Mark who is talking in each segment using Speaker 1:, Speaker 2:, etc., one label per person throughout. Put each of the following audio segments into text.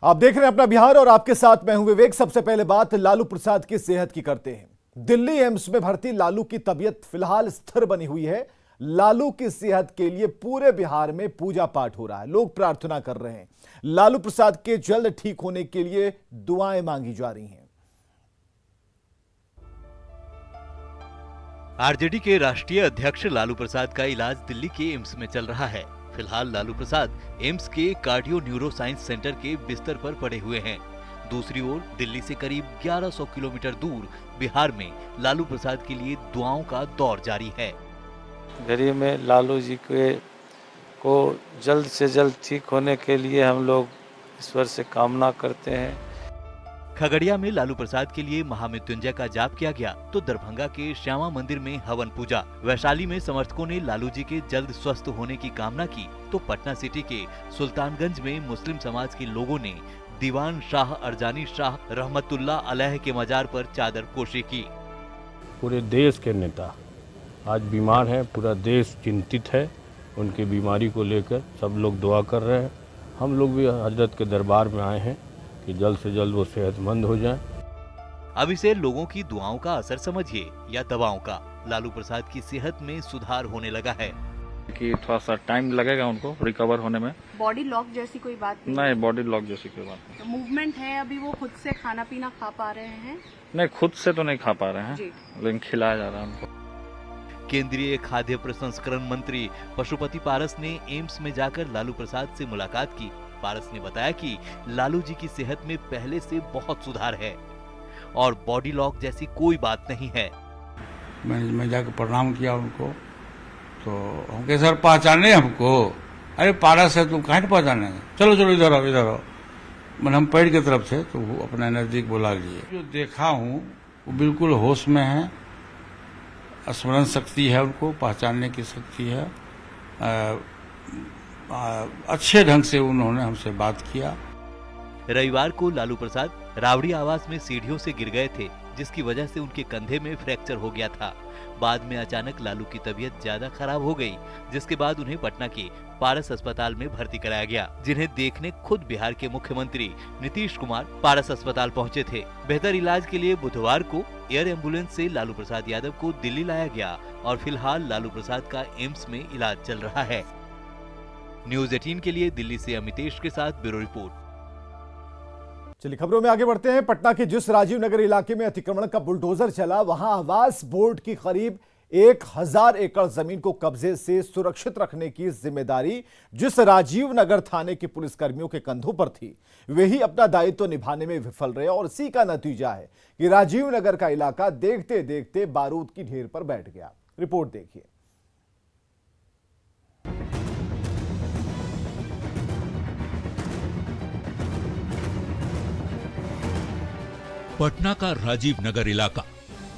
Speaker 1: आप देख रहे हैं अपना बिहार और आपके साथ मैं हूं विवेक। सबसे पहले बात लालू प्रसाद की सेहत की करते हैं। दिल्ली एम्स में भर्ती लालू की तबीयत फिलहाल स्थिर बनी हुई है। लालू की सेहत के लिए पूरे बिहार में पूजा पाठ हो रहा है, लोग प्रार्थना कर रहे हैं। लालू प्रसाद के जल्द ठीक होने के लिए दुआएं मांगी जा रही हैं।
Speaker 2: आरजेडी के राष्ट्रीय अध्यक्ष लालू प्रसाद का इलाज दिल्ली के एम्स में चल रहा है। फिलहाल लालू प्रसाद एम्स के कार्डियो न्यूरो साइंस सेंटर के बिस्तर पर पड़े हुए हैं। दूसरी ओर दिल्ली से करीब 1100 किलोमीटर दूर बिहार में लालू प्रसाद के लिए दुआओं का दौर जारी है।
Speaker 3: गरीब में लालू जी को जल्द से जल्द ठीक होने के लिए हम लोग ईश्वर से कामना करते हैं।
Speaker 2: खगड़िया में लालू प्रसाद के लिए महामृत्युंजय का जाप किया गया तो दरभंगा के श्यामा मंदिर में हवन पूजा। वैशाली में समर्थकों ने लालू जी के जल्द स्वस्थ होने की कामना की तो पटना सिटी के सुल्तानगंज में मुस्लिम समाज के लोगों ने दीवान शाह अरजानी शाह रहमतुल्लाह अलैह के मजार पर चादर पोशी की।
Speaker 4: पूरे देश के नेता आज बीमार हैं, पूरा देश चिंतित है। उनकी बीमारी को लेकर सब लोग दुआ कर रहे हैं। हम लोग भी हजरत के दरबार में आए हैं कि जल्द से जल्द वो सेहतमंद हो जाएं।
Speaker 2: अब इसे लोगों की दुआओं का असर समझिए या दवाओं का, लालू प्रसाद की सेहत में सुधार होने लगा है
Speaker 5: कि थोड़ा सा टाइम लगेगा उनको रिकवर होने में।
Speaker 6: बॉडी लॉक जैसी कोई बात
Speaker 5: नहीं, बॉडी लॉक जैसी कोई बात नहीं।
Speaker 6: तो मूवमेंट है, अभी वो खुद से खाना पीना खा पा रहे हैं?
Speaker 5: नहीं, खुद से तो नहीं खा पा रहे हैं
Speaker 6: जी।
Speaker 5: लेकिन खिलाया जा रहा है उनको।
Speaker 2: केंद्रीय खाद्य प्रसंस्करण मंत्री पशुपति पारस ने एम्स में जाकर लालू प्रसाद से मुलाकात की। पारस ने बताया कि लालू जी की सेहत में पहले से बहुत सुधार है और बॉडी लॉक जैसी कोई बात नहीं है।
Speaker 7: मैं जाकर प्रणाम किया उनको तो हम कहे सर पहचाने हमको? अरे पारस है, तुम कहाँ नहीं पहचाने? चलो चलो इधर आओ इधर आओ। मैंने हम पेड़ की तरफ थे तो वो अपने नजदीक बुला लिए। जो देखा हूँ वो बिल्कुल होश में है, स्मरण शक्ति है, उनको पहचानने की शक्ति है। अच्छे ढंग से उन्होंने हमसे बात किया।
Speaker 2: रविवार को लालू प्रसाद रावड़ी आवास में सीढ़ियों से गिर गए थे जिसकी वजह से उनके कंधे में फ्रैक्चर हो गया था। बाद में अचानक लालू की तबीयत ज्यादा खराब हो गई जिसके बाद उन्हें पटना के पारस अस्पताल में भर्ती कराया गया, जिन्हें देखने खुद बिहार के मुख्यमंत्री नीतीश कुमार पारस अस्पताल पहुंचे थे। बेहतर इलाज के लिए बुधवार को एयर एम्बुलेंस से लालू प्रसाद यादव को दिल्ली लाया गया और फिलहाल लालू प्रसाद का एम्स में इलाज चल रहा है। न्यूज़ 18 के लिए दिल्ली से अमितेश के साथ ब्यूरो रिपोर्ट।
Speaker 1: चलिए खबरों में आगे बढ़ते हैं। पटना के जिस राजीव नगर इलाके में अतिक्रमण का बुलडोजर चला, वहां आवास बोर्ड की करीब 1000 एकड़ जमीन को कब्जे से सुरक्षित रखने की जिम्मेदारी जिस राजीव नगर थाने के पुलिसकर्मियों के कंधों पर थी, वही अपना दायित्व निभाने में विफल रहे और इसी का नतीजा है कि राजीव नगर का इलाका देखते देखते बारूद की ढेर पर बैठ गया। रिपोर्ट देखिए।
Speaker 8: पटना का राजीव नगर इलाका,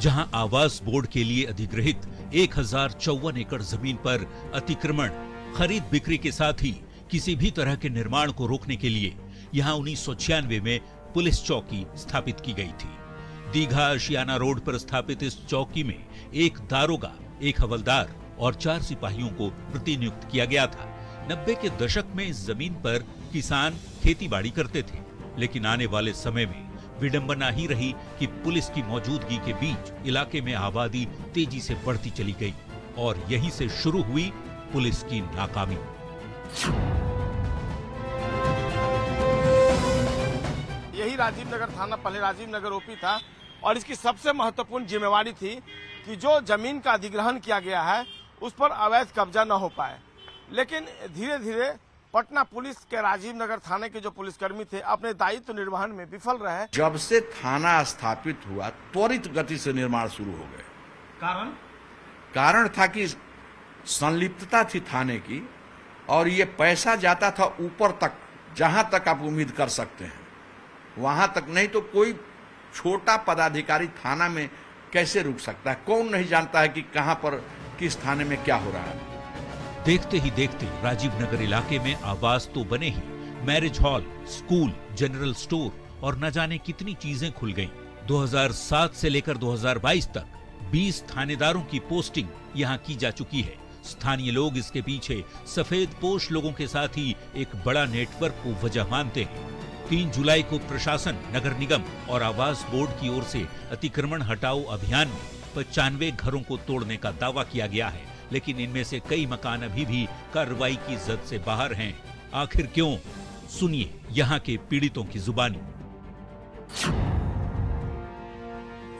Speaker 8: जहां आवास बोर्ड के लिए अधिग्रहित 1054 एकड़ जमीन पर अतिक्रमण, खरीद बिक्री के साथ ही किसी भी तरह के निर्माण को रोकने के लिए यहां 1996 में पुलिस चौकी स्थापित की गई थी। दीघा आशियाना रोड पर स्थापित इस चौकी में एक दारोगा, एक हवलदार और 4 सिपाहियों को प्रतिनियुक्त किया गया था। 90 के दशक में इस जमीन पर किसान खेती बाड़ी करते थे, लेकिन आने वाले समय में विडंबना ही रही कि पुलिस की मौजूदगी के बीच इलाके में आबादी तेजी से बढ़ती चली गई और यहीं से शुरू हुई पुलिस की नाकामी।
Speaker 9: यही राजीव नगर थाना पहले राजीव नगर ओपी था और इसकी सबसे महत्वपूर्ण जिम्मेवारी थी कि जो जमीन का अधिग्रहण किया गया है उस पर अवैध कब्जा न हो पाए। लेकिन धीरे धीरे पटना पुलिस के राजीव नगर थाने के जो पुलिसकर्मी थे अपने दायित्व निर्वहन में विफल रहे।
Speaker 10: जब से थाना स्थापित हुआ त्वरित गति से निर्माण शुरू हो गए। कारण था कि संलिप्तता थी थाने की और ये पैसा जाता था ऊपर तक, जहां तक आप उम्मीद कर सकते हैं वहां तक। नहीं तो कोई छोटा पदाधिकारी थाना में कैसे रुक सकता है? कौन नहीं जानता है कि कहां पर किस थाने में क्या हो रहा है।
Speaker 8: देखते ही देखते राजीव नगर इलाके में आवास तो बने ही, marriage hall, school, general store और न जाने कितनी चीजें खुल गईं। 2007 से लेकर 2022 तक 20 थानेदारों की पोस्टिंग यहां की जा चुकी है। स्थानीय लोग इसके पीछे सफेद पोश लोगों के साथ ही एक बड़ा नेटवर्क को वजह मानते हैं। 3 जुलाई को प्रशासन, नगर निगम और आवास बोर्ड की ओर से अतिक्रमण हटाओ अभियान में 95 घरों को तोड़ने का दावा किया गया है, लेकिन इनमें से कई मकान अभी भी कार्रवाई की जद से बाहर हैं। आखिर क्यों? सुनिए यहाँ के पीड़ितों की जुबानी।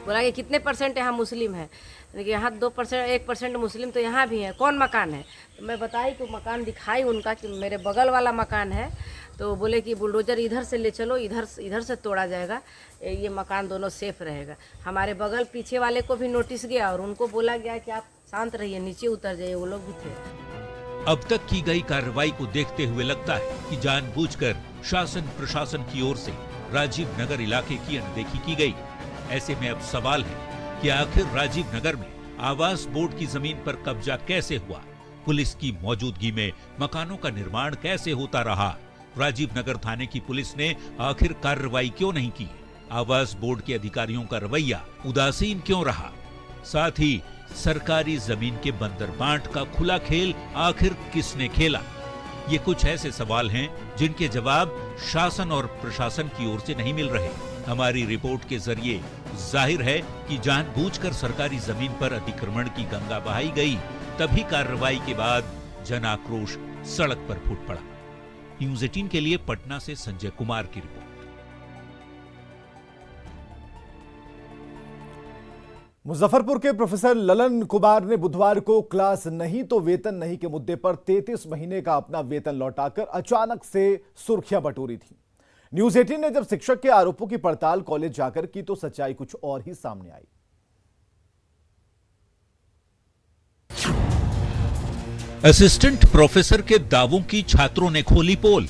Speaker 11: बोला कि कितने परसेंट यहाँ मुस्लिम है, लेकिन यहाँ 2%, 1% मुस्लिम तो यहाँ भी है। कौन मकान है? तो मैं बताई कि मकान दिखाई उनका कि मेरे बगल वाला मकान है। तो बोले कि बुलडोजर इधर से ले चलो, इधर से तोड़ा जाएगा, ये मकान दोनों सेफ रहेगा। हमारे बगल पीछे वाले को भी नोटिस गया और उनको बोला गया कि आप शांत रहिए, नीचे उतर जाइए। वो लोग भी थे।
Speaker 8: अब तक की गई कार्रवाई को देखते हुए लगता है कि जानबूझकर शासन प्रशासन की ओर से राजीव नगर इलाके की अनदेखी की गई। ऐसे में अब सवाल है कि आखिर राजीव नगर में आवास बोर्ड की जमीन पर कब्जा कैसे हुआ? पुलिस की मौजूदगी में मकानों का निर्माण कैसे होता रहा? राजीव नगर थाने की पुलिस ने आखिर कार्रवाई क्यों नहीं की? आवास बोर्ड के अधिकारियों का रवैया उदासीन क्यों रहा? साथ ही सरकारी जमीन के बंदर बांट का खुला खेल आखिर किसने खेला? ये कुछ ऐसे सवाल हैं जिनके जवाब शासन और प्रशासन की ओर से नहीं मिल रहे। हमारी रिपोर्ट के जरिए जाहिर है कि जानबूझकर सरकारी जमीन पर अतिक्रमण की गंगा बहाई गई, तभी कार्रवाई के बाद जन आक्रोश सड़क पर फूट पड़ा। न्यूज़ 18 के लिए पटना से संजय कुमार की रिपोर्ट।
Speaker 1: मुजफ्फरपुर के प्रोफेसर ललन कुमार ने बुधवार को क्लास नहीं तो वेतन नहीं के मुद्दे पर 33 महीने का अपना वेतन लौटाकर अचानक से सुर्खियां बटोरी थी। न्यूज़ 18 ने जब शिक्षक के आरोपों की पड़ताल कॉलेज जाकर की तो सच्चाई कुछ और ही सामने आई।
Speaker 8: असिस्टेंट प्रोफेसर के दावों की छात्रों ने खोली पोल।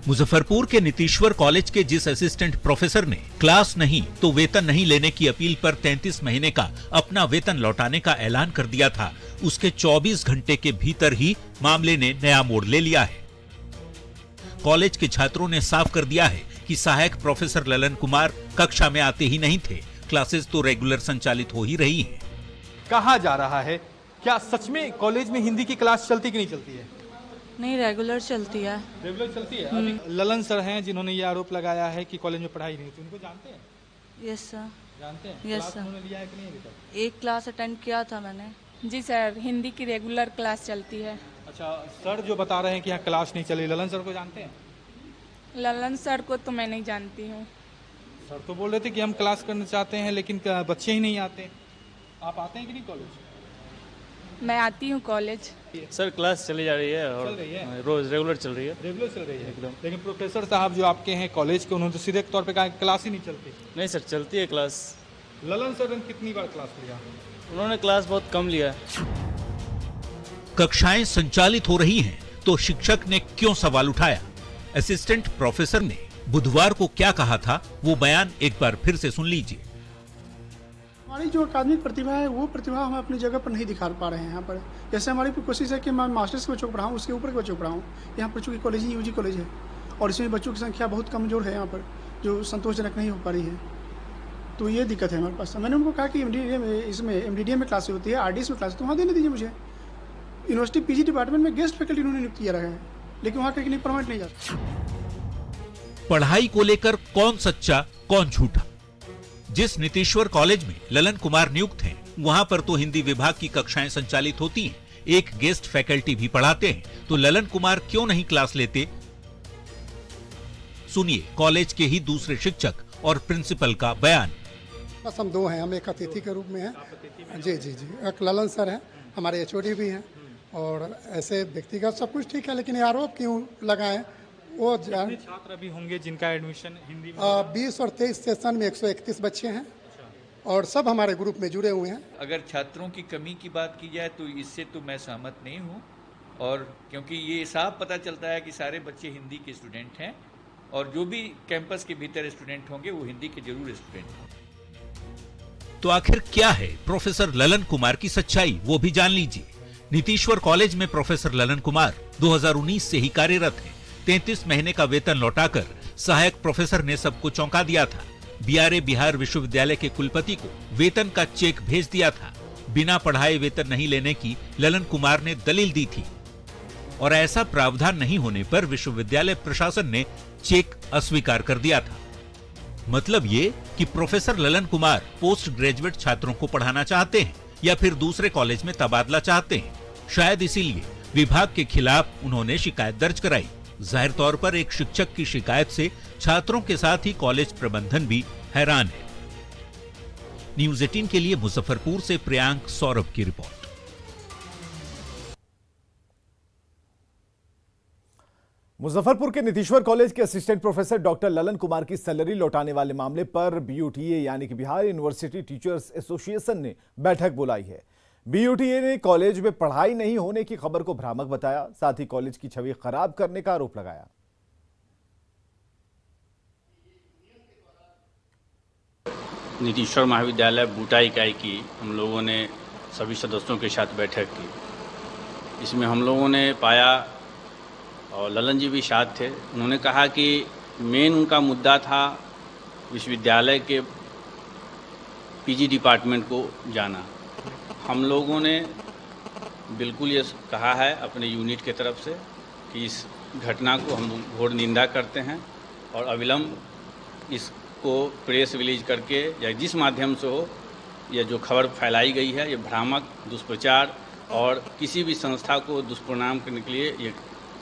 Speaker 8: मुजफ्फरपुर के नीतीश्वर कॉलेज के जिस असिस्टेंट प्रोफेसर ने क्लास नहीं तो वेतन नहीं लेने की अपील पर 33 महीने का अपना वेतन लौटाने का ऐलान कर दिया था, उसके 24 घंटे के भीतर ही मामले ने नया मोड़ ले लिया है। कॉलेज के छात्रों ने साफ कर दिया है कि सहायक प्रोफेसर ललन कुमार कक्षा में आते ही नहीं थे, क्लासेस तो रेगुलर संचालित हो ही रही हैं।
Speaker 12: कहा जा रहा है क्या सच में कॉलेज में हिंदी की क्लास चलती कि नहीं चलती है?
Speaker 13: नहीं, रेगुलर चलती है।
Speaker 12: रेगुलर चलती है। अभी ललन सर हैं जिन्होंने ये आरोप लगाया है कि कॉलेज में पढ़ाई नहीं होती, उनको जानते हैं?
Speaker 13: Yes sir.
Speaker 12: जानते हैं?
Speaker 13: Yes
Speaker 12: class
Speaker 13: sir.
Speaker 12: उन्होंने लिया है कि नहीं अभी तक?
Speaker 13: एक क्लास अटेंड किया था मैंने।
Speaker 6: जी सर, हिंदी की रेगुलर क्लास चलती है।
Speaker 12: अच्छा, सर जो बता रहे हैं कि यहाँ क्लास नहीं चली, ललन सर को जानते हैं?
Speaker 6: ललन सर को तो मैं नहीं जानती हूँ।
Speaker 12: सर तो बोल रहे थे कि हम क्लास करना चाहते हैं लेकिन बच्चे ही नहीं आते। आप आते हैं कि नहीं कॉलेज?
Speaker 6: मैं आती हूँ कॉलेज।
Speaker 5: सर क्लास चली जा रही है और
Speaker 12: चल रही है?
Speaker 5: रोज रेगुलर चल रही है।
Speaker 12: रेगुलर चल रही है एकदम। लेकिन प्रोफेसर साहब जो आपके हैं कॉलेज के, उन्होंने तो सीधे तौर पे कहा क्लास ही नहीं चलती।
Speaker 5: नहीं सर, चलती है क्लास।
Speaker 12: ललन सर ने कितनी बार क्लास लिया?
Speaker 5: उन्होंने क्लास बहुत कम लिया है।
Speaker 8: कक्षाएं संचालित हो रही हैं तो शिक्षक ने क्यों सवाल उठाया? असिस्टेंट प्रोफेसर ने बुधवार को क्या कहा था, वो बयान एक बार फिर से सुन लीजिए।
Speaker 14: हमारी जो अकादमिक प्रतिभा है वो प्रतिभा हम अपनी जगह पर नहीं दिखा पा रहे हैं। यहाँ पर जैसे हमारी कोशिश है कि मैं मास्टर्स के बच्चों को पढ़ाऊँ, उसके ऊपर के बच्चों को पढ़ाऊँ। यहाँ पर चूँकि कॉलेज ही यूजी कॉलेज है और इसमें बच्चों की संख्या बहुत कमज़ोर है, यहाँ पर जो संतोषजनक नहीं हो पा रही है, तो ये दिक्कत है हमारे पास। मैंने उनको कहा कि एमडीडीए में क्लासें होती है, आरडीएस में क्लास, तो वहाँ देने दीजिए मुझे। यूनिवर्सिटी पीजी डिपार्टमेंट में गेस्ट फैकल्टी उन्होंने नियुक्त किया रहा है, लेकिन वहाँ के लिए परमानेंट नहीं जाता।
Speaker 8: पढ़ाई को लेकर कौन सच्चा कौन झूठा? जिस नीतीश्वर कॉलेज में ललन कुमार नियुक्त हैं, वहां पर तो हिंदी विभाग की कक्षाएं संचालित होती हैं, एक गेस्ट फैकल्टी भी पढ़ाते हैं, तो ललन कुमार क्यों नहीं क्लास लेते? सुनिए कॉलेज के ही दूसरे शिक्षक और प्रिंसिपल का बयान।
Speaker 14: बस हम दो हैं, हम एक अतिथि के रूप में हैं। जी जी जी, एक ललन सर हैं, हमारे एचओडी भी हैं, और ऐसे व्यक्तिगत सब कुछ ठीक है, लेकिन ये आरोप क्यों लगाएं? वो
Speaker 12: छात्र भी होंगे जिनका एडमिशन हिंदी में
Speaker 14: 20 और 23 सेशन में 131 बच्चे हैं और सब हमारे ग्रुप में जुड़े हुए हैं।
Speaker 15: अगर छात्रों की कमी की बात की जाए तो इससे तो मैं सहमत नहीं हूँ, और क्योंकि ये साफ पता चलता है कि सारे बच्चे हिंदी के स्टूडेंट हैं और जो भी कैंपस के भीतर स्टूडेंट होंगे वो हिंदी के जरूर स्टूडेंट होंगे।
Speaker 8: तो आखिर क्या है प्रोफेसर ललन कुमार की सच्चाई, वो भी जान लीजिए। नीतीश्वर कॉलेज में प्रोफेसर ललन कुमार 2019 से ही कार्यरत हैं। 33 महीने का वेतन लौटाकर सहायक प्रोफेसर ने सबको चौंका दिया था। बीआरए बिहार विश्वविद्यालय के कुलपति को वेतन का चेक भेज दिया था। बिना पढ़ाए वेतन नहीं लेने की ललन कुमार ने दलील दी थी। और ऐसा प्रावधान नहीं होने पर विश्वविद्यालय प्रशासन ने चेक अस्वीकार कर दिया था। मतलब ये कि professor Lalan Kumar post graduate छात्रों को पढ़ाना चाहते हैं या फिर दूसरे कॉलेज में तबादला चाहते हैं। शायद इसीलिए विभाग के खिलाफ उन्होंने शिकायत दर्ज कराई। जाहिर तौर पर एक शिक्षक की शिकायत से छात्रों के साथ ही कॉलेज प्रबंधन भी हैरान है। न्यूज़ 18 के लिए मुजफ्फरपुर से प्रियांक सौरभ की रिपोर्ट।
Speaker 1: मुजफ्फरपुर के नीतीश्वर कॉलेज के assistant professor doctor Lalan Kumar की सैलरी लौटाने वाले मामले पर बीयूटीए यानी कि बिहार यूनिवर्सिटी टीचर्स एसोसिएशन ने बैठक बुलाई है। बीयूटीए ने कॉलेज में पढ़ाई नहीं होने की खबर को भ्रामक बताया, साथ ही कॉलेज की छवि खराब करने का आरोप लगाया।
Speaker 4: नीतीश्वर महाविद्यालय बूटा इकाई की हम लोगों ने सभी सदस्यों के साथ बैठक की। इसमें हम लोगों ने पाया, और ललन जी भी साथ थे, उन्होंने कहा कि मेन उनका मुद्दा था विश्वविद्यालय के पीजी डिपार्टमेंट को जाना। हम लोगों ने बिल्कुल ये कहा है अपने यूनिट के तरफ से कि इस घटना को हम घोर निंदा करते हैं और अविलंब इसको प्रेस रिलीज करके या जिस माध्यम से हो, ये जो खबर फैलाई गई है ये भ्रामक, दुष्प्रचार और किसी भी संस्था को दुष्परिणाम करने के लिए ये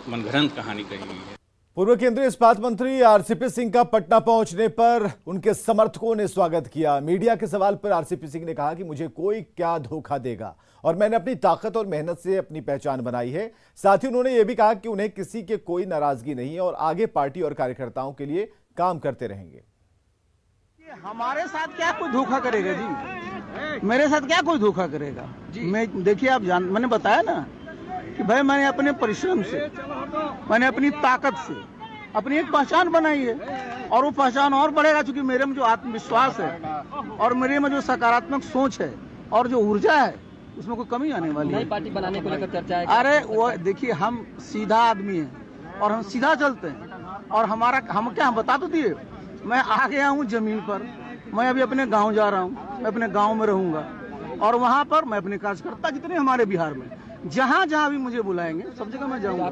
Speaker 4: मनगढ़ंत कहानी कही गई है।
Speaker 1: पूर्व केंद्रीय इस्पात मंत्री आरसीपी सिंह का पटना पहुंचने पर उनके समर्थकों ने स्वागत किया। मीडिया के सवाल पर आरसीपी सिंह ने कहा कि मुझे कोई क्या धोखा देगा और मैंने अपनी ताकत और मेहनत से अपनी पहचान बनाई है। साथ ही उन्होंने यह भी कहा कि उन्हें किसी के कोई नाराजगी नहीं है और आगे पार्टी और कार्यकर्ताओं के लिए काम करते रहेंगे।
Speaker 16: हमारे साथ क्या कोई धोखा करेगा जी? मेरे साथ क्या कोई धोखा करेगा? मैं देखिए, आप मैंने बताया ना कि भाई मैंने अपने परिश्रम से, मैंने अपनी ताकत से अपनी एक पहचान बनाई है और वो पहचान और बढ़ेगा, क्योंकि मेरे में जो आत्मविश्वास है और मेरे में जो सकारात्मक सोच है और जो ऊर्जा है उसमें कोई कमी आने वाली है।
Speaker 17: पार्टी बनाने को लेकर चर्चा है।
Speaker 16: अरे वो देखिए, हम सीधा आदमी हैं और हम सीधा चलते हैं और हम क्या बता तो दिए, मैं आ गया हूँ जमीन पर, मैं अभी अपने गाँव जा रहा हूँ, मैं अपने गाँव में रहूंगा और वहाँ पर मैं अपने कार्यकर्ता जितने हमारे बिहार में जहां जहां भी मुझे बुलाएंगे सब जगह मैं जाऊंगा।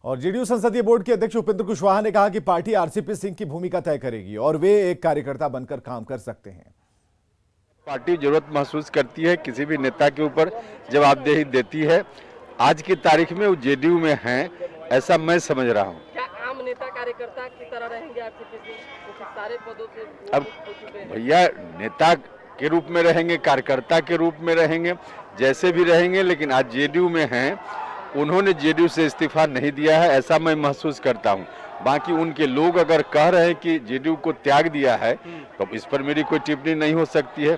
Speaker 1: और जेडीयू संसदीय बोर्ड के अध्यक्ष उपेंद्र कुशवाहा ने कहा कि पार्टी आरसीपी सिंह की भूमिका तय करेगी और वे एक कार्यकर्ता बनकर काम कर सकते हैं।
Speaker 18: पार्टी जरूरत महसूस करती है किसी भी नेता के ऊपर जवाबदेही देती है। आज की तारीख में वो जेडीयू में हैं, ऐसा मैं समझ रहा हूँ।
Speaker 17: क्या आम नेता कार्यकर्ता की तरह रहेंगे आरसीपी सिंह? सारे पदों से
Speaker 18: अब भैया नेता के रूप में रहेंगे, कार्यकर्ता के रूप में रहेंगे, जैसे भी रहेंगे, लेकिन आज जेडीयू में हैं। उन्होंने जेडीयू से इस्तीफा नहीं दिया है, ऐसा मैं महसूस करता हूं। बाकी उनके लोग अगर कह रहे हैं कि जेडीयू को त्याग दिया है तो इस पर मेरी कोई टिप्पणी नहीं हो सकती है।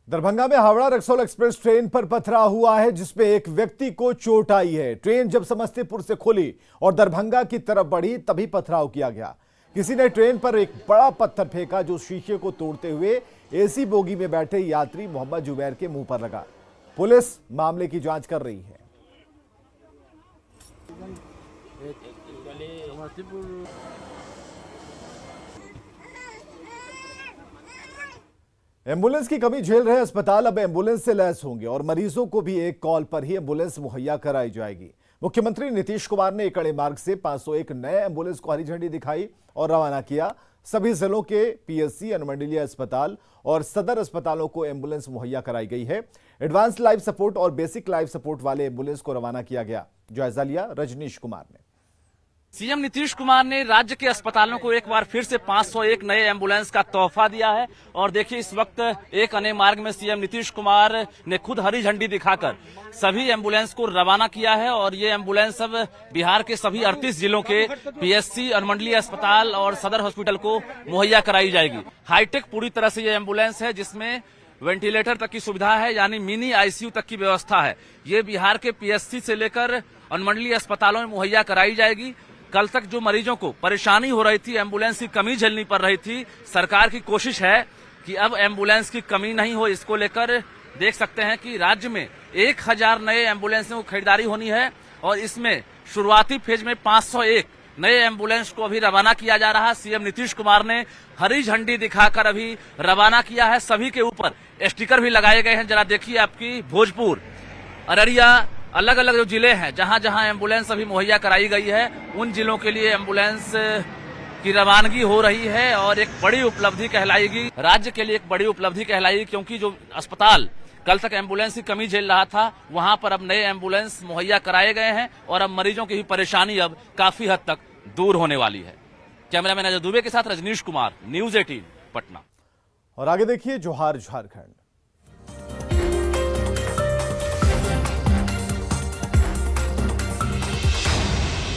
Speaker 1: दरभंगा में हावड़ा रक्सौल एक्सप्रेस ट्रेन पर पथराव हुआ है जिसमें एक व्यक्ति को चोट आई है। ट्रेन जब समस्तीपुर से खुली और दरभंगा की तरफ बढ़ी तभी पथराव किया गया। किसी ने ट्रेन पर एक बड़ा पत्थर फेंका जो शीशे को तोड़ते हुए एसी बोगी में बैठे यात्री मोहम्मद जुबैर के मुंह पर लगा। पुलिस मामले की जांच कर रही है। एम्बुलेंस की कमी झेल रहे अस्पताल अब एम्बुलेंस से लैस होंगे और मरीजों को भी एक कॉल पर ही एम्बुलेंस मुहैया कराई जाएगी। मुख्यमंत्री नीतीश कुमार ने एकड़े मार्ग से 501 नए एम्बुलेंस को हरी झंडी दिखाई और रवाना किया। सभी जिलों के पीएससी, अनुमंडलीय अस्पताल और सदर अस्पतालों को एम्बुलेंस मुहैया कराई गई है। एडवांस लाइफ सपोर्ट और बेसिक लाइफ सपोर्ट वाले एम्बुलेंस को रवाना किया गया। जायजा लिया रजनीश कुमार ने।
Speaker 19: सीएम नीतीश कुमार ने राज्य के अस्पतालों को एक बार फिर से 501 नए एम्बुलेंस का तोहफा दिया है और देखिए इस वक्त एक अने मार्ग में सीएम नीतीश कुमार ने खुद हरी झंडी दिखाकर सभी एम्बुलेंस को रवाना किया है और ये एम्बुलेंस अब बिहार के सभी 38 जिलों के पीएससी, अनुमंडलीय अस्पताल और सदर हॉस्पिटल को मुहैया कराई जाएगी। हाईटेक पूरी तरह से ये एम्बुलेंस है जिसमें वेंटिलेटर तक की सुविधा है, यानी मिनी आईसीयू तक की व्यवस्था है। ये बिहार के पीएससी से लेकर अनुमंडलीय अस्पतालों में मुहैया कराई जाएगी। कल तक जो मरीजों को परेशानी हो रही थी, एम्बुलेंस की कमी झेलनी पड़ रही थी, सरकार की कोशिश है कि अब एम्बुलेंस की कमी नहीं हो। इसको लेकर देख सकते हैं कि राज्य में 1000 नए एम्बुलेंसों की खरीदारी होनी है और इसमें शुरुआती फेज में 501 नए एम्बुलेंस को अभी रवाना किया जा रहा है। सीएम नीतीश कुमार ने हरी झंडी दिखाकर अभी रवाना किया है। सभी के ऊपर स्टिकर भी लगाए गए हैं। जरा देखिए, आपकी भोजपुर, अररिया, अलग अलग जो जिले हैं जहां जहां एम्बुलेंस अभी मुहैया कराई गई है, उन जिलों के लिए एम्बुलेंस की रवानगी हो रही है और एक बड़ी उपलब्धि कहलाएगी, राज्य के लिए एक बड़ी उपलब्धि कहलाएगी, क्योंकि जो अस्पताल कल तक एम्बुलेंस की कमी झेल रहा था, वहां पर अब नए एम्बुलेंस मुहैया कराए गए हैं और अब मरीजों की भी परेशानी अब काफी हद तक दूर होने वाली है। कैमरामैन अजय दुबे के साथ रजनीश कुमार, न्यूज 18 पटना।
Speaker 1: और आगे देखिए जोहार झारखंड।